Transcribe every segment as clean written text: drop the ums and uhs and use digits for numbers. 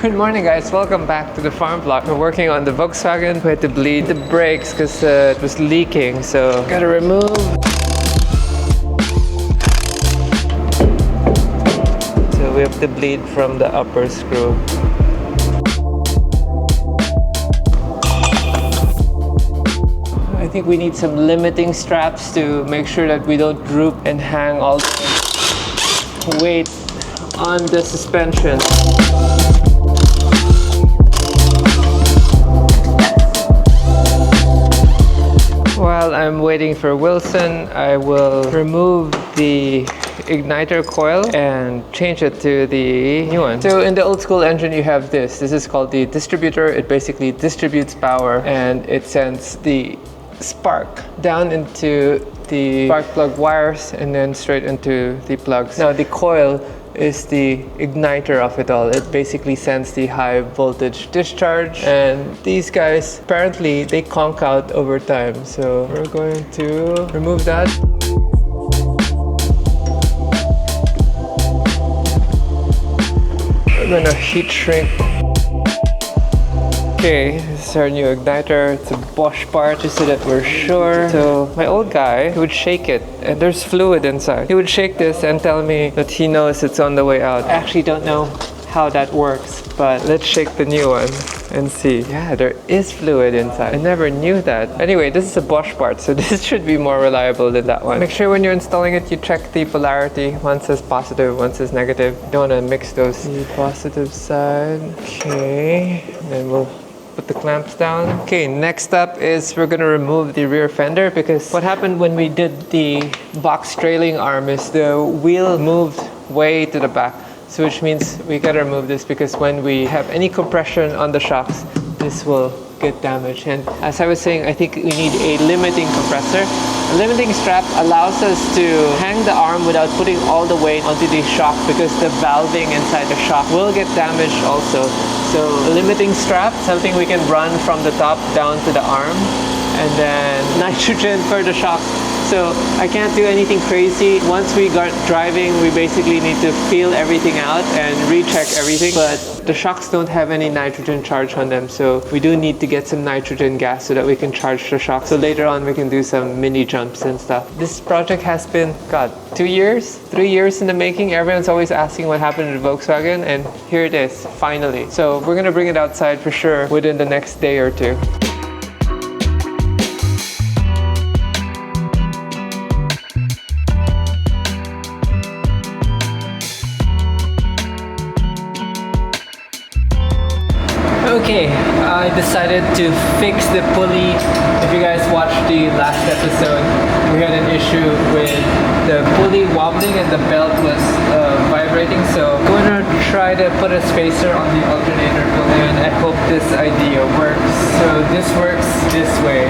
Good morning guys, welcome back to the farm vlog. We're working on the Volkswagen. We had to bleed the brakes because it was leaking, so gotta remove. So we have to bleed from the upper screw. I think we need some limiting straps to make sure that we don't droop and hang all the weight on the suspension. While I'm waiting for Wilson, I will remove the igniter coil and change it to the new one. So in the old school engine you have this. This is called the distributor. It basically distributes power and it sends the spark down into the spark plug wires and then straight into the plugs. Now the coil is the igniter of it all. It basically sends the high voltage discharge, and these guys apparently they conk out over time, so we're going to remove that. We're gonna heat shrink. Okay, this is our new igniter. It's a Bosch part just so that we're sure. So my old guy, he would shake it and there's fluid inside. He would shake this and tell me that he knows it's on the way out. I actually don't know how that works, but let's shake the new one and see. Yeah, there is fluid inside. I never knew that. Anyway, this is a Bosch part, so this should be more reliable than that one. Make sure when you're installing it, you check the polarity. One says positive, one says negative. You don't want to mix those. The positive side. Okay, and then we'll put the clamps down. Okay, next up is we're gonna remove the rear fender, because what happened when we did the box trailing arm is the wheel moved way to the back. So which means we gotta remove this, because when we have any compression on the shocks, this will get damaged. And as I was saying, I think we need a limiting compressor. A limiting strap allows us to hang the arm without putting all the weight onto the shock, because the valving inside the shock will get damaged also. So a limiting strap, something we can run from the top down to the arm, and then nitrogen for the shocks. So I can't do anything crazy. Once we got driving, we basically need to feel everything out and recheck everything. But the shocks don't have any nitrogen charge on them, so we do need to get some nitrogen gas so that we can charge the shocks. So later on we can do some mini jumps and stuff. This project has been, God, 2 years? 3 years in the making. Everyone's always asking what happened to the Volkswagen, and here it is, finally. So we're gonna bring it outside for sure within the next day or two. Okay, I decided to fix the pulley. If you guys watched the last episode, we had an issue with the pulley wobbling and the belt was vibrating. So I'm gonna try to put a spacer on the alternator pulley, and I hope this idea works. So this works this way,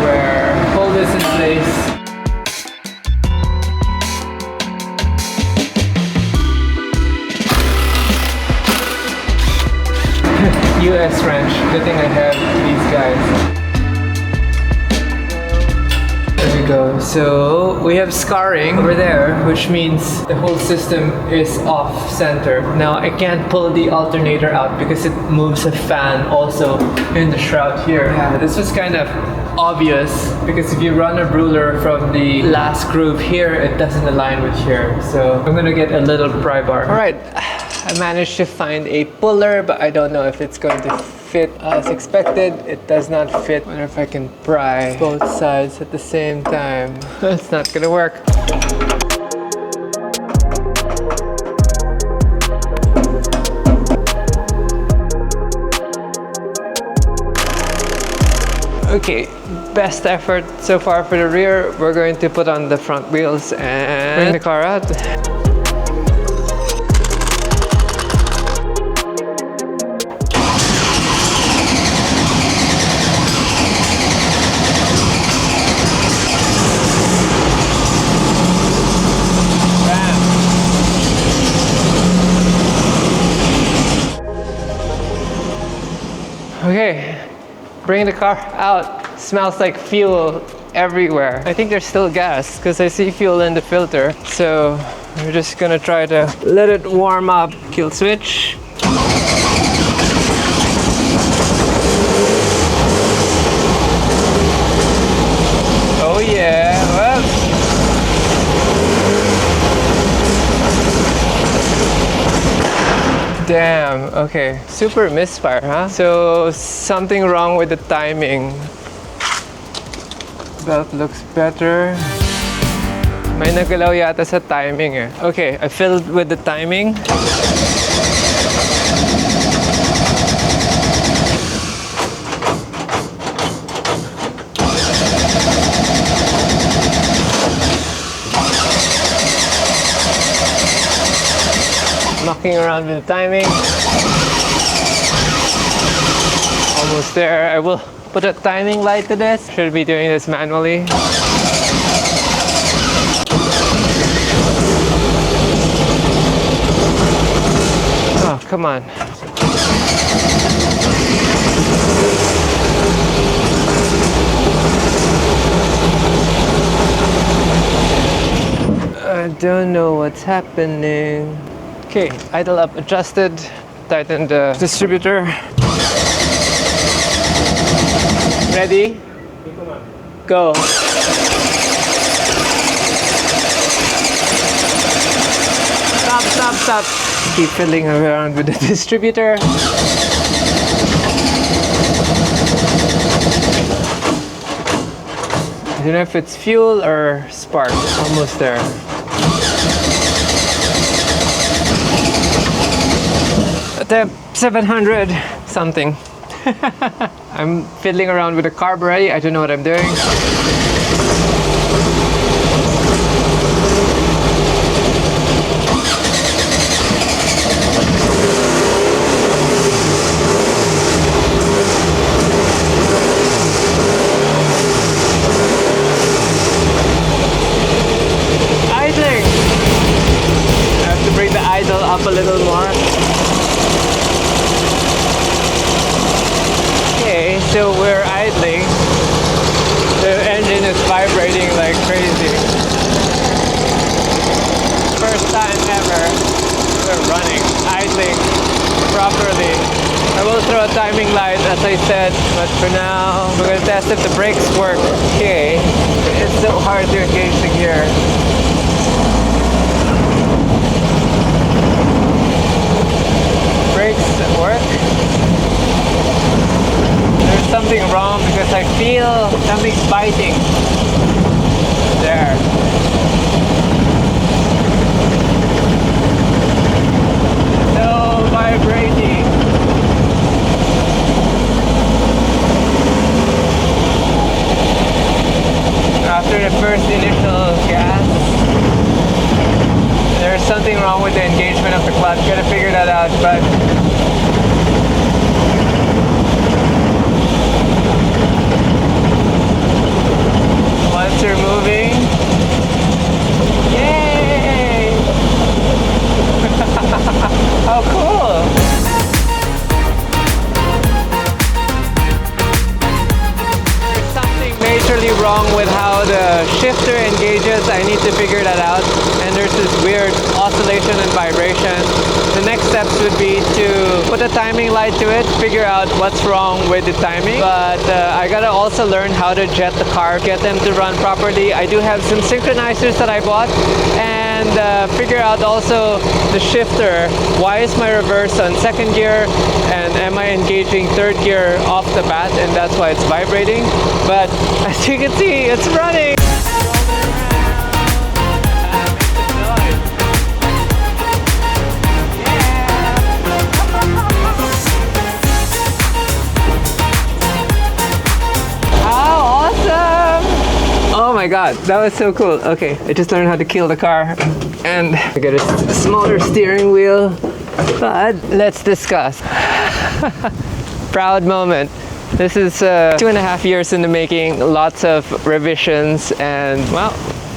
where pull this in place. US wrench. Good thing I have these guys. There we go. So we have scarring over there, which means the whole system is off center. Now I can't pull the alternator out because it moves a fan also in the shroud here. Yeah, this was kind of obvious, because if you run a ruler from the last groove here, it doesn't align with here. So I'm gonna get a little pry bar. All right. I managed to find a puller, but I don't know if it's going to fit as expected. It does not fit. I wonder if I can pry both sides at the same time. It's not gonna work. Okay, best effort so far for the rear. We're going to put on the front wheels and bring the car out. Okay, bring the car out. Smells like fuel everywhere. I think there's still gas because I see fuel in the filter. So we're just gonna try to let it warm up. Kill switch. Damn, okay. Super misfire, huh? So something wrong with the timing. Belt looks better. May nagalaw yata sa timing eh. Okay, I filled with the timing. Mucking around with the timing. Almost there. I will put a timing light to this. Should be doing this manually. Oh, come on. I don't know what's happening. Okay, idle up adjusted, tighten the distributor. Ready? Go. Stop, stop, stop. Keep fiddling around with the distributor. I don't know if it's fuel or spark. Almost there. Attempt 700 something. I'm fiddling around with the carb already. I don't know what I'm doing. Idling. I have to bring the idle up a little more. Okay, so we're idling. The engine is vibrating like crazy. First time ever we're running, idling properly. I will throw a timing light as I said, but for now we're going to test if the brakes work. Okay, it's so hard to engage the gear. Brakes work. There's something wrong because I feel something's biting. There. So vibrating. After the first initial gas, there's something wrong with the engagement of the clutch. Gotta figure that out, but once you're moving, yay! How cool! There's something majorly wrong with how the shifter engages. I need to figure that out. And there's this weird oscillation and vibration. The next steps would be to put a timing light to it, figure out what's wrong with the timing. But I gotta also learn how to jet the car, get them to run properly. I do have some synchronizers that I bought, and figure out also the shifter. Why is my reverse on second gear, and am I engaging third gear off the bat, and that's why it's vibrating. But as you can see, it's running. Oh my god, that was so cool. Okay, I just learned how to kill the car, and I got a smaller steering wheel, but let's discuss. Proud moment. This is 2.5 years in the making, lots of revisions, and well,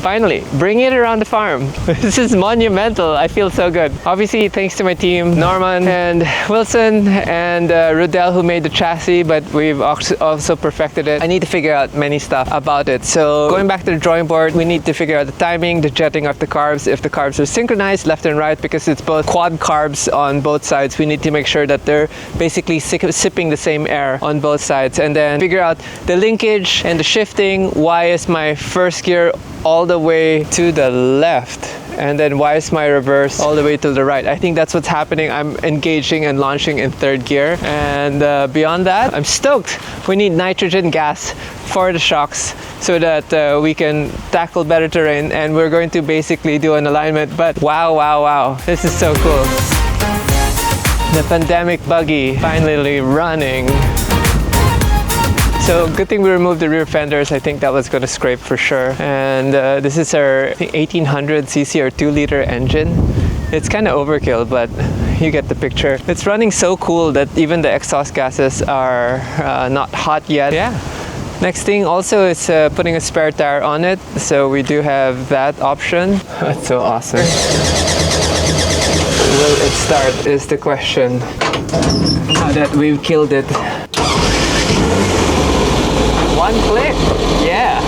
finally, bringing it around the farm. This is monumental. I feel so good. Obviously, thanks to my team, Norman and Wilson and Rudell, who made the chassis, but we've also perfected it. I need to figure out many stuff about it. So going back to the drawing board, we need to figure out the timing, the jetting of the carbs, if the carbs are synchronized left and right, because it's both quad carbs on both sides. We need to make sure that they're basically sipping the same air on both sides, and then figure out the linkage and the shifting. Why is my first gear all the way to the left And then why is my reverse all the way to the right? I think that's what's happening. I'm engaging and launching in third gear. And beyond that, I'm stoked. We need nitrogen gas for the shocks so that we can tackle better terrain. And we're going to basically do an alignment. But wow. This is so cool. The pandemic buggy finally running. So good thing we removed the rear fenders. I think that was going to scrape for sure. And this is our, I think, 1800cc or 2-liter engine. It's kind of overkill, but you get the picture. It's running so cool that even the exhaust gases are not hot yet. Yeah. Next thing also is putting a spare tire on it. So we do have that option. That's so awesome. Will it start is the question. Now that we've killed it. One click, yeah.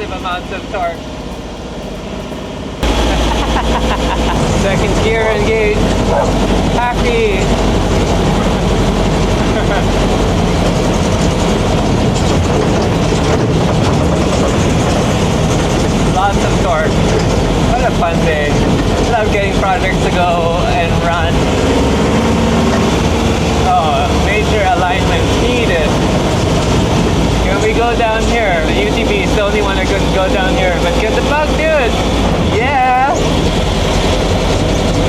Amounts of torque. Second gear engaged. Happy. Lots of torque. What a fun day. Love getting projects to go and run. Oh, major alignment needed. When we go down here, the UTV is the only one that couldn't go down here, but get the bug, dude! Yeah!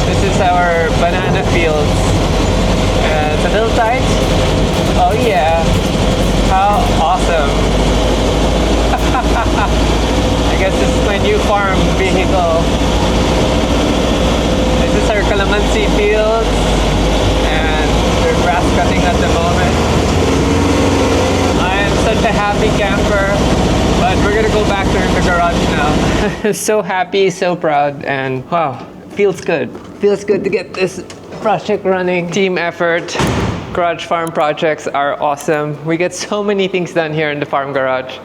This is our banana fields. It's a little tight. Oh yeah! How awesome! I guess this is my new farm vehicle. This is our calamansi fields, and we're grass cutting at the moment. Such a happy camper, but we're gonna go back to the garage now. So happy, so proud, and wow, feels good. Feels good to get this project running. Team effort. Garage farm projects are awesome. We get so many things done here in the farm garage.